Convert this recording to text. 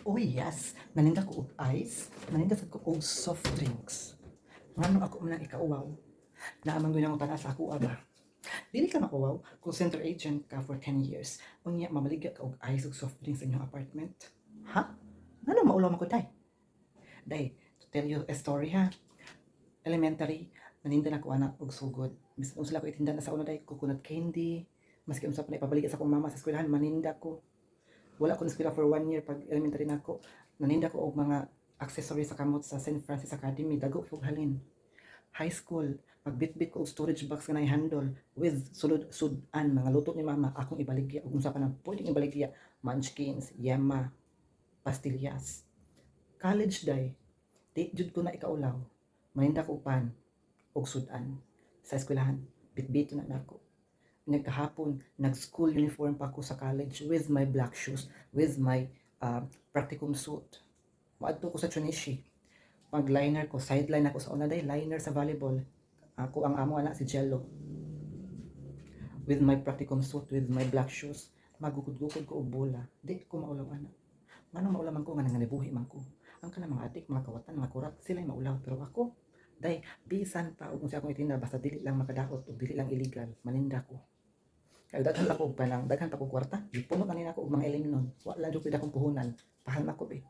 Oh yes, naninda ko og ice, naninda sad ko og soft drinks. Ngano ako man ikauwaw, naaman gyud ang tanas ako aga. Dili ka makuwaw kung center agent ka for 10 years. Unya mamaligya ka og ice ug soft drinks sa inyong apartment. Ha? Ngano maulaw man ko day? Day, to tell you a story ha. Elementary, naninda na ko anak og sugod. Bisan kung sila ko itinda na sa una day coconut candy. Maski unsa pa na ipabaligya sa akong mama sa eskwelahan, maninda ko. Wala ko na eskwela for 1 year pag elementary na ako. Naninda ko og mga accessories sa kamot sa St. Francis Academy, dago ko halin. High school, magbitbit ko og storage box nga handle with sulod-sudan, mga luto ni mama, akong ibaligya ug unsa pa nang pwedeng ibaligya, munchkins, yama, pastillas. College day, di jud ko na ikaulaw. Maninda ko pan og sudan sa eskwelahan, bitbito na nako. Nagkahapon, nag-school uniform pa ako sa college with my black shoes, with my practicum suit. Maadto ko sa Chunishi. Pag liner ko, sideline ako sa una day, liner sa volleyball. Ako ang amo anak si Jello. With my practicum suit, with my black shoes, magukod-gukod ko og bola. Di ko maulaw anak. Manong maulaw man ko nga nanganibuhi man ko. Ang kanang mga adik, mga kawatan, mga kurap, sila maulaw. Pero ako, day, bisan pa, kung siya akong itinda, basta dili lang makadaot o dili lang illegal, maninda ko. Kaya daghan pa ko panang, daghan pa ko kwarta. Gipuno kanina ko og mga ilim nun. Wala jud pud akong puhunan. Pahal na ko be.